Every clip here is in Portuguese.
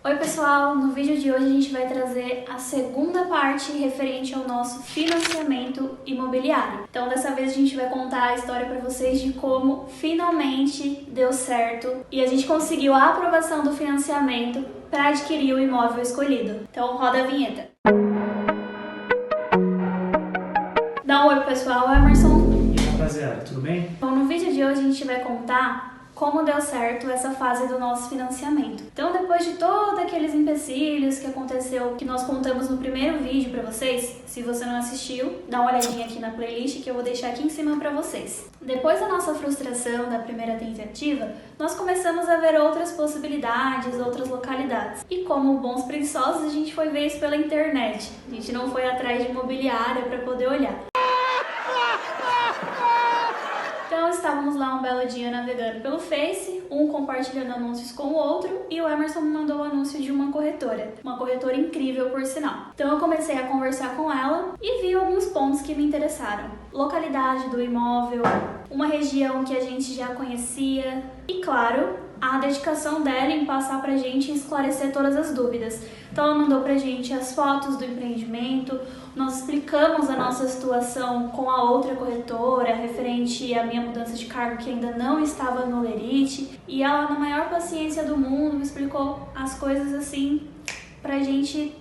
Oi pessoal, no vídeo de hoje a gente vai trazer a segunda parte referente ao nosso financiamento imobiliário. Então dessa vez a gente vai contar a história para vocês de como finalmente deu certo e a gente conseguiu a aprovação do financiamento para adquirir o imóvel escolhido. Então roda a vinheta. Dá um oi pessoal, Emerson. E aí rapaziada, tudo bem? Então no vídeo de hoje a gente vai contar como deu certo essa fase do nosso financiamento. Então, depois de todos aqueles empecilhos que aconteceu, que nós contamos no primeiro vídeo para vocês, se você não assistiu, dá uma olhadinha aqui na playlist que eu vou deixar aqui em cima para vocês. Depois da nossa frustração da primeira tentativa, nós começamos a ver outras possibilidades, outras localidades. E como bons preguiçosos, a gente foi ver isso pela internet. A gente não foi atrás de imobiliária para poder olhar. Então estávamos lá um belo dia navegando pelo Face, um compartilhando anúncios com o outro, e o Emerson me mandou o anúncio de uma corretora incrível por sinal. Então eu comecei a conversar com ela e vi alguns pontos que me interessaram. Localidade do imóvel, uma região que a gente já conhecia e, claro, a dedicação dela em passar pra gente e esclarecer todas as dúvidas. Então ela mandou pra gente as fotos do empreendimento, nós explicamos a nossa situação com a outra corretora, referente à minha mudança de cargo que ainda não estava no Lerite, e ela, na maior paciência do mundo, me explicou as coisas assim pra gente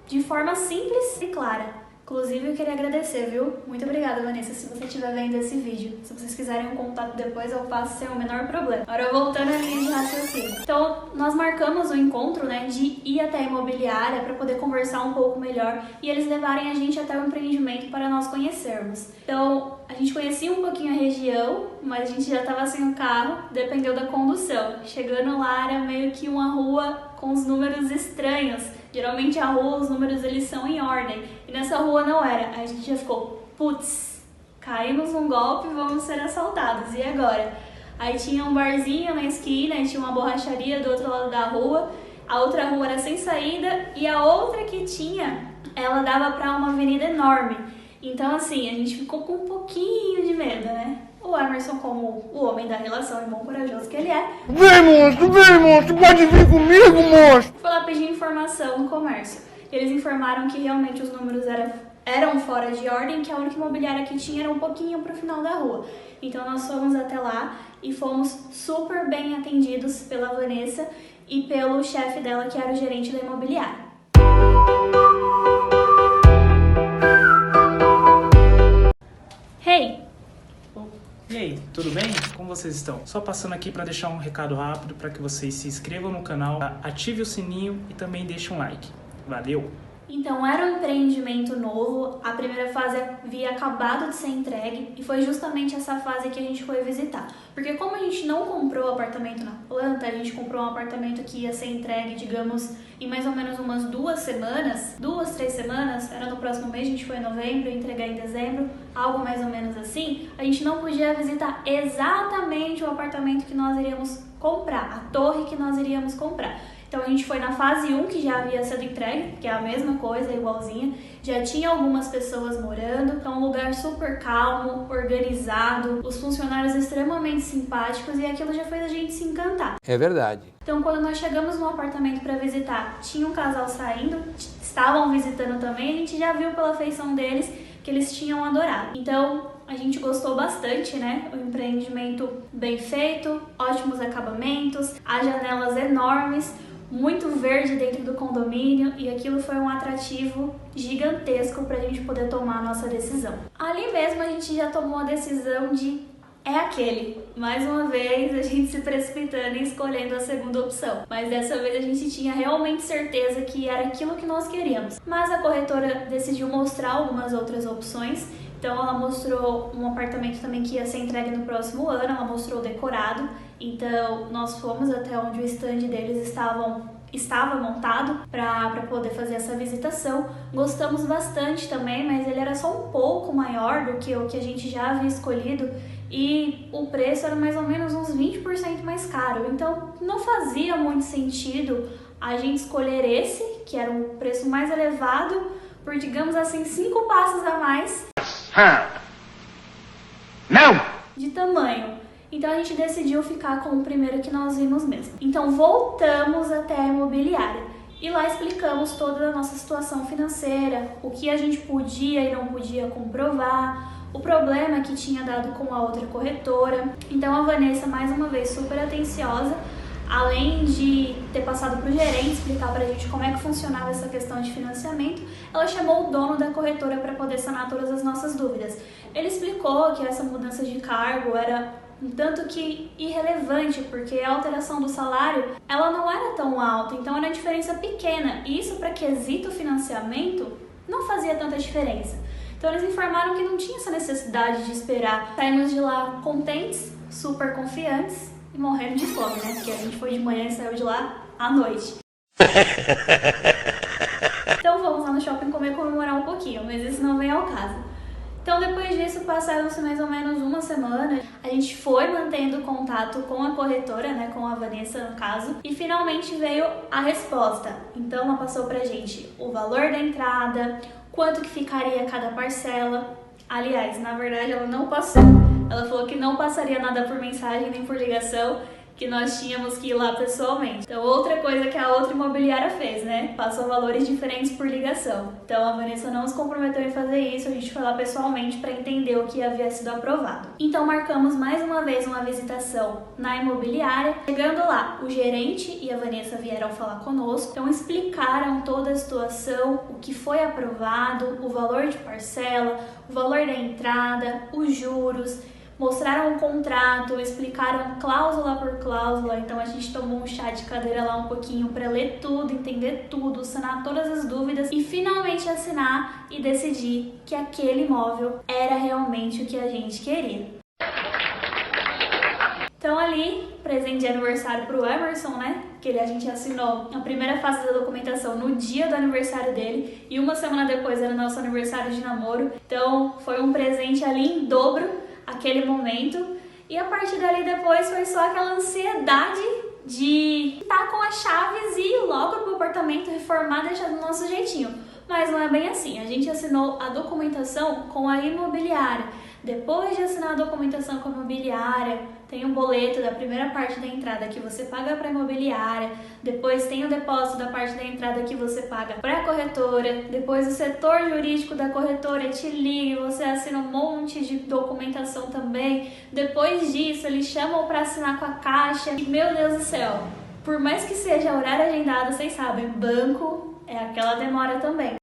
de forma simples e clara. Inclusive, eu queria agradecer, viu? Muito obrigada, Vanessa, se você estiver vendo esse vídeo. Se vocês quiserem um contato depois, eu passo sem o menor problema. Agora, voltando à linha de raciocínio. Então, nós marcamos o encontro, de ir até a imobiliária para poder conversar um pouco melhor e eles levarem a gente até o empreendimento para nós conhecermos. Então, a gente conhecia um pouquinho a região, mas a gente já estava sem o carro, dependeu da condução. Chegando lá, era meio que uma rua com os números estranhos. Geralmente a rua, os números eles são em ordem. E nessa rua não era. Aí a gente já ficou, putz, caímos num golpe e vamos ser assaltados. E agora? Aí tinha um barzinho na esquina, aí tinha uma borracharia do outro lado da rua. A outra rua era sem saída e a outra que tinha, ela dava para uma avenida enorme. Então assim, a gente ficou com um pouquinho de medo, né? O Emerson, como o homem da relação e bom corajoso que ele é, vem monstro, pode vir comigo, monstro! foi lá pedir informação no comércio. Eles informaram que realmente os números eram fora de ordem, que a única imobiliária que tinha era um pouquinho pro final da rua. Então nós fomos até lá e fomos super bem atendidos pela Vanessa e pelo chefe dela, que era o gerente da imobiliária. Hey! E aí, tudo bem? Como vocês estão? Só passando aqui para deixar um recado rápido para que vocês se inscrevam no canal, ative o sininho e também deixe um like. Valeu! Então era um empreendimento novo, a primeira fase havia acabado de ser entregue e foi justamente essa fase que a gente foi visitar. Porque como a gente não comprou apartamento na planta, a gente comprou um apartamento que ia ser entregue, digamos, em mais ou menos umas 3 semanas, era no próximo mês, a gente foi em novembro, ia entregar em dezembro, algo mais ou menos assim, a gente não podia visitar exatamente o apartamento que nós iríamos comprar, a torre que nós iríamos comprar. Então a gente foi na fase 1, que já havia sido entregue, que é a mesma coisa, igualzinha. Já tinha algumas pessoas morando, então um lugar super calmo, organizado, os funcionários extremamente simpáticos e aquilo já fez a gente se encantar. É verdade. Então quando nós chegamos no apartamento para visitar, tinha um casal saindo, estavam visitando também, a gente já viu pela feição deles que eles tinham adorado. Então a gente gostou bastante, O empreendimento bem feito, ótimos acabamentos, as janelas enormes, muito verde dentro do condomínio e aquilo foi um atrativo gigantesco para a gente poder tomar a nossa decisão. Ali mesmo a gente já tomou a decisão de é aquele. Mais uma vez a gente se precipitando e escolhendo a segunda opção. Mas dessa vez a gente tinha realmente certeza que era aquilo que nós queríamos. Mas a corretora decidiu mostrar algumas outras opções. Então ela mostrou um apartamento também que ia ser entregue no próximo ano, ela mostrou o decorado. Então nós fomos até onde o stand deles estava montado para poder fazer essa visitação. Gostamos bastante também, mas ele era só um pouco maior do que o que a gente já havia escolhido e o preço era mais ou menos uns 20% mais caro. Então não fazia muito sentido a gente escolher esse, que era um preço mais elevado, por, digamos assim, 5 passos a mais Não! de tamanho. Então a gente decidiu ficar com o primeiro que nós vimos mesmo. Então voltamos até a imobiliária e lá explicamos toda a nossa situação financeira, o que a gente podia e não podia comprovar, o problema que tinha dado com a outra corretora. Então a Vanessa, mais uma vez, super atenciosa, além de ter passado para o gerente explicar para a gente como é que funcionava essa questão de financiamento, ela chamou o dono da corretora para poder sanar todas as nossas dúvidas. Ele explicou que essa mudança de cargo era um tanto que irrelevante, porque a alteração do salário ela não era tão alta, então era uma diferença pequena, e isso para quesito financiamento não fazia tanta diferença. Então eles informaram que não tinha essa necessidade de esperar. Saímos de lá contentes, super confiantes e morrendo de fome, né? Porque a gente foi de manhã e saiu de lá à noite. Então vamos lá no shopping comemorar um pouquinho, mas isso não vem ao caso. Então depois disso passaram-se mais ou menos uma semana, a gente foi mantendo contato com a corretora, né, com a Vanessa no caso, e finalmente veio a resposta. Então ela passou pra gente o valor da entrada, quanto que ficaria cada parcela. Aliás, na verdade ela não passou, ela falou que não passaria nada por mensagem nem por ligação, que nós tínhamos que ir lá pessoalmente. Então outra coisa que a outra imobiliária fez, né? Passou valores diferentes por ligação. Então a Vanessa não se comprometeu em fazer isso, a gente foi lá pessoalmente para entender o que havia sido aprovado. Então marcamos mais uma vez uma visitação na imobiliária. Chegando lá, o gerente e a Vanessa vieram falar conosco, então explicaram toda a situação, o que foi aprovado, o valor de parcela, o valor da entrada, os juros, mostraram o contrato, explicaram cláusula por cláusula. Então a gente tomou um chá de cadeira lá um pouquinho para ler tudo, entender tudo, sanar todas as dúvidas e finalmente assinar e decidir que aquele imóvel era realmente o que a gente queria. Então ali, presente de aniversário pro Emerson, né? Que a gente assinou a primeira fase da documentação no dia do aniversário dele e uma semana depois era nosso aniversário de namoro. Então foi um presente ali em dobro aquele momento, e a partir dali depois foi só aquela ansiedade de estar com as chaves e ir logo pro apartamento reformar, deixar do nosso jeitinho. Mas não é bem assim, a gente assinou a documentação com a imobiliária. Depois de assinar a documentação com a imobiliária, tem um boleto da primeira parte da entrada que você paga para a imobiliária, depois tem o depósito da parte da entrada que você paga para a corretora, depois o setor jurídico da corretora te liga e você assina um monte de documentação também. Depois disso, eles chamam para assinar com a Caixa e, meu Deus do céu, por mais que seja horário agendado, vocês sabem, banco é aquela demora também.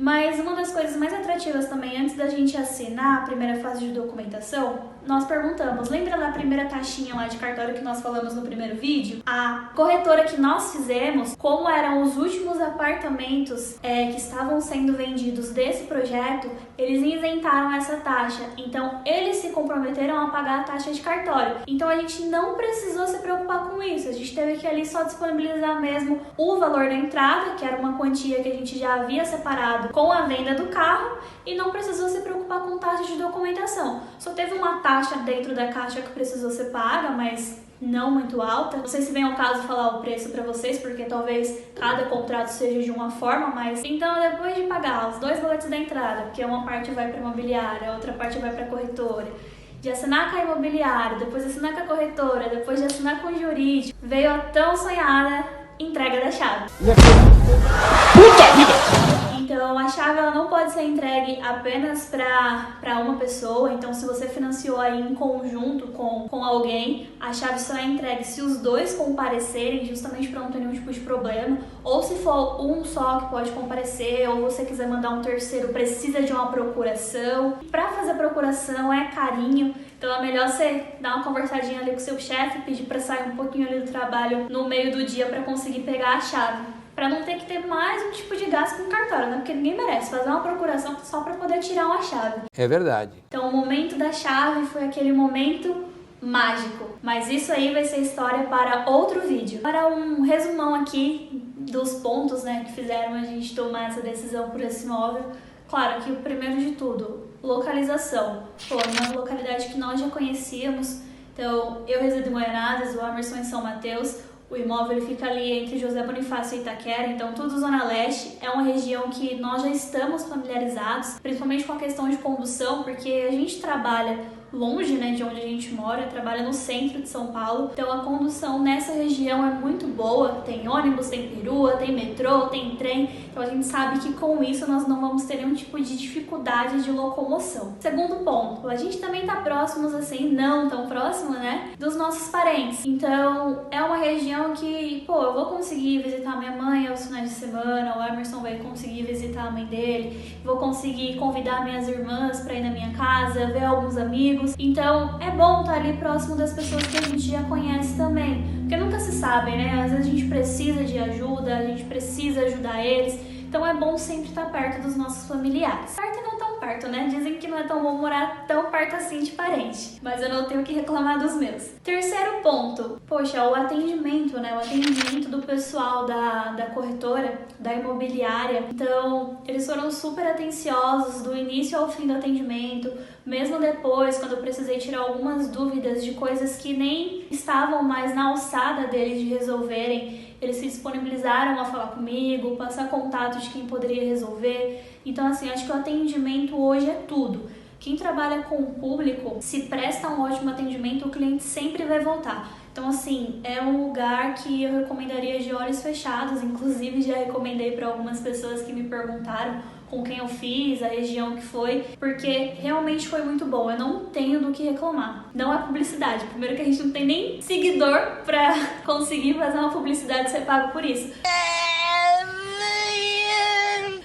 Mas uma das coisas mais atrativas também, antes da gente assinar a primeira fase de documentação, nós perguntamos, lembra da primeira taxinha lá de cartório que nós falamos no primeiro vídeo? A corretora que nós fizemos, como eram os últimos apartamentos que estavam sendo vendidos desse projeto, eles isentaram essa taxa. Então, eles se comprometeram a pagar a taxa de cartório. Então, a gente não precisou se preocupar com isso. A gente teve que ali só disponibilizar mesmo o valor da entrada, que era uma quantia que a gente já havia separado com a venda do carro, e não precisou se preocupar com taxa de documentação. Só teve uma taxa dentro da caixa que precisou ser paga, mas não muito alta. Não sei se vem ao caso falar o preço para vocês, porque talvez cada contrato seja de uma forma, mas então depois de pagar os 2 boletos da entrada, porque uma parte vai para a imobiliária, a outra parte vai para a corretora, de assinar com a imobiliária, depois de assinar com a corretora, depois de assinar com o jurídico, veio a tão sonhada entrega da chave. Puta vida! Então a chave ela não pode ser entregue apenas para uma pessoa. Então se você financiou aí em conjunto com alguém, a chave só é entregue se os dois comparecerem, justamente para não ter nenhum tipo de problema, ou se for um só que pode comparecer, ou você quiser mandar um terceiro, precisa de uma procuração. Para fazer procuração é carinho, então é melhor você dar uma conversadinha ali com o seu chefe, pedir para sair um pouquinho ali do trabalho no meio do dia para conseguir pegar a chave, para não ter que ter mais um tipo de gasto com cartório, né? Porque ninguém merece fazer uma procuração só para poder tirar uma chave. É verdade. Então o momento da chave foi aquele momento mágico, mas isso aí vai ser história para outro vídeo. Para um resumão aqui dos pontos, né, que fizeram a gente tomar essa decisão por esse imóvel. Claro que o primeiro de tudo, localização. Foi uma localidade que nós já conhecíamos. Então eu resido em Goianésia, o Emerson em São Mateus. O imóvel ele fica ali entre José Bonifácio e Itaquera, então tudo Zona Leste. É uma região que nós já estamos familiarizados, principalmente com a questão de condução, porque a gente trabalha longe, né, de onde a gente mora, trabalha no centro de São Paulo, então a condução nessa região é muito boa, tem ônibus, tem perua, tem metrô, tem trem, então a gente sabe que com isso nós não vamos ter nenhum tipo de dificuldade de locomoção. Segundo ponto, a gente também tá próximos, assim, não tão próximo, né, dos nossos parentes, então é uma região que, pô, eu vou conseguir visitar minha mãe aos finais de semana, o Emerson vai conseguir visitar a mãe dele, vou conseguir convidar minhas irmãs pra ir na minha casa, ver alguns amigos. Então é bom estar ali próximo das pessoas que a gente já conhece também, porque nunca se sabe, né? Às vezes a gente precisa de ajuda, a gente precisa ajudar eles, então é bom sempre estar perto dos nossos familiares. Perto e não tão perto, né? Dizem que não é tão bom morar tão perto assim de parente, mas eu não tenho que reclamar dos meus. Terceiro ponto, poxa, o atendimento, né? O atendimento do pessoal da corretora, da imobiliária. Então, eles foram super atenciosos do início ao fim do atendimento, mesmo depois, quando eu precisei tirar algumas dúvidas de coisas que nem estavam mais na alçada deles de resolverem. Eles se disponibilizaram a falar comigo, passar contato de quem poderia resolver. Então, assim, acho que o atendimento hoje é tudo. Quem trabalha com o público, se presta um ótimo atendimento, o cliente sempre vai voltar. Então, assim, é um lugar que eu recomendaria de olhos fechados. Inclusive, já recomendei para algumas pessoas que me perguntaram com quem eu fiz, a região que foi, porque realmente foi muito bom. Eu não tenho do que reclamar. Não é publicidade. Primeiro que a gente não tem nem seguidor para conseguir fazer uma publicidade e ser pago por isso.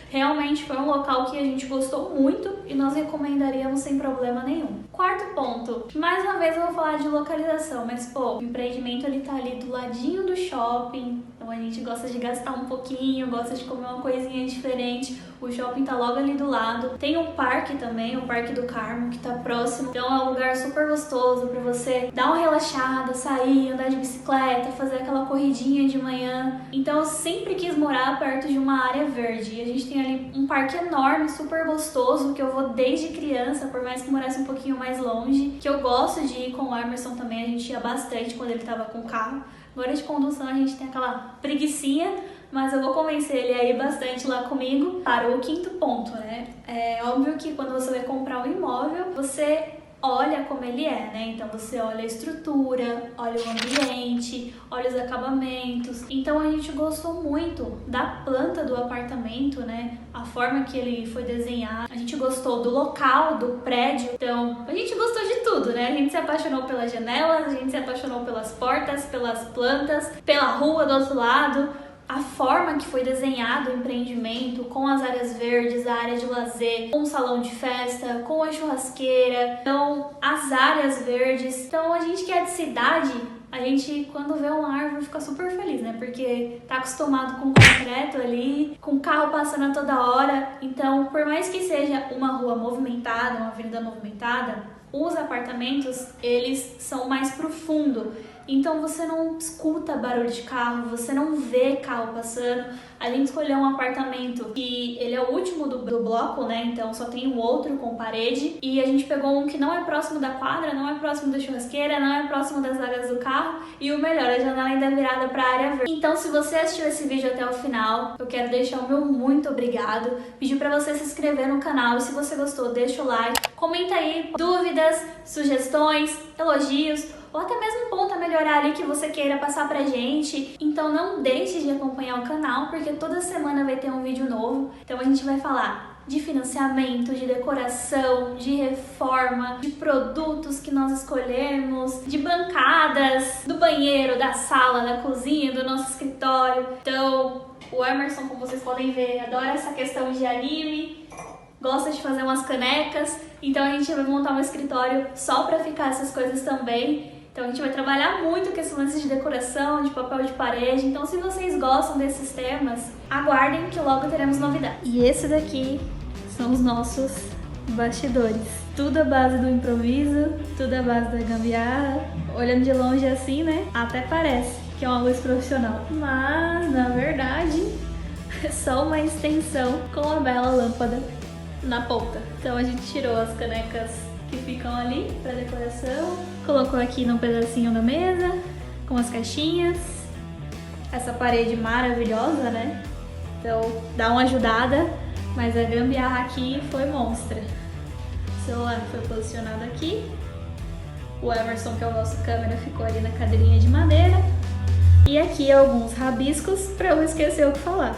Realmente foi um local que a gente gostou muito e nós recomendaríamos sem problema nenhum. Quarto ponto, mais uma vez eu vou falar de localização, mas pô, o empreendimento ele tá ali do ladinho do shopping, então a gente gosta de gastar um pouquinho, gosta de comer uma coisinha diferente, o shopping tá logo ali do lado. Tem um parque também, o Parque do Carmo, que tá próximo, então é um lugar super gostoso pra você dar uma relaxada, sair, andar de bicicleta, fazer aquela corridinha de manhã. Então eu sempre quis morar perto de uma área verde, e a gente tem ali um parque enorme, super gostoso, que eu vou desde criança, por mais que morasse um pouquinho mais longe, que eu gosto de ir com o Emerson também, a gente ia bastante quando ele tava com o carro. Agora de condução a gente tem aquela preguicinha, mas eu vou convencer ele a ir bastante lá comigo. Para o quinto ponto, né? É óbvio que quando você vai comprar um imóvel, você olha como ele é, né? Então você olha a estrutura, olha o ambiente, olha os acabamentos. Então a gente gostou muito da planta do apartamento, né? A forma que ele foi desenhado. A gente gostou do local, do prédio. Então a gente gostou de tudo, né? A gente se apaixonou pelas janelas, a gente se apaixonou pelas portas, pelas plantas, pela rua do outro lado. A forma que foi desenhado o empreendimento, com as áreas verdes, a área de lazer, com o salão de festa, com a churrasqueira, então as áreas verdes. Então a gente que é de cidade, a gente quando vê uma árvore fica super feliz, né? Porque tá acostumado com concreto ali, com carro passando a toda hora. Então, por mais que seja uma rua movimentada, uma avenida movimentada, os apartamentos, eles são mais pro fundo. Então você não escuta barulho de carro, você não vê carro passando. A gente escolheu um apartamento que ele é o último do bloco, né? Então só tem um outro com parede. E a gente pegou um que não é próximo da quadra, não é próximo da churrasqueira, não é próximo das vagas do carro. E o melhor, a janela ainda é virada para a área verde. Então se você assistiu esse vídeo até o final, eu quero deixar o meu muito obrigado. Pedir para você se inscrever no canal e se você gostou, deixa o like. Comenta aí dúvidas, sugestões, elogios, ou até mesmo ponto a melhorar ali que você queira passar pra gente. Então não deixe de acompanhar o canal, porque toda semana vai ter um vídeo novo. Então a gente vai falar de financiamento, de decoração, de reforma, de produtos que nós escolhemos, de bancadas, do banheiro, da sala, da cozinha, do nosso escritório. Então o Emerson, como vocês podem ver, adora essa questão de anime, gosta de fazer umas canecas, então a gente vai montar um escritório só pra ficar essas coisas também. Então a gente vai trabalhar muito com esse lance de decoração, de papel de parede. Então se vocês gostam desses temas, aguardem que logo teremos novidades. E esse daqui são os nossos bastidores. Tudo à base do improviso, tudo à base da gambiarra. Olhando de longe assim, né? Até parece que é uma luz profissional. Mas, na verdade, é só uma extensão com uma bela lâmpada na ponta. Então a gente tirou as canecas que ficam ali para decoração, colocou aqui num pedacinho da mesa com as caixinhas, essa parede maravilhosa, né? Então dá uma ajudada, mas a gambiarra aqui foi monstra. O celular foi posicionado aqui O Emerson, que é o nosso câmera, ficou ali na cadeirinha de madeira. E aqui alguns rabiscos para eu não esquecer o que falar.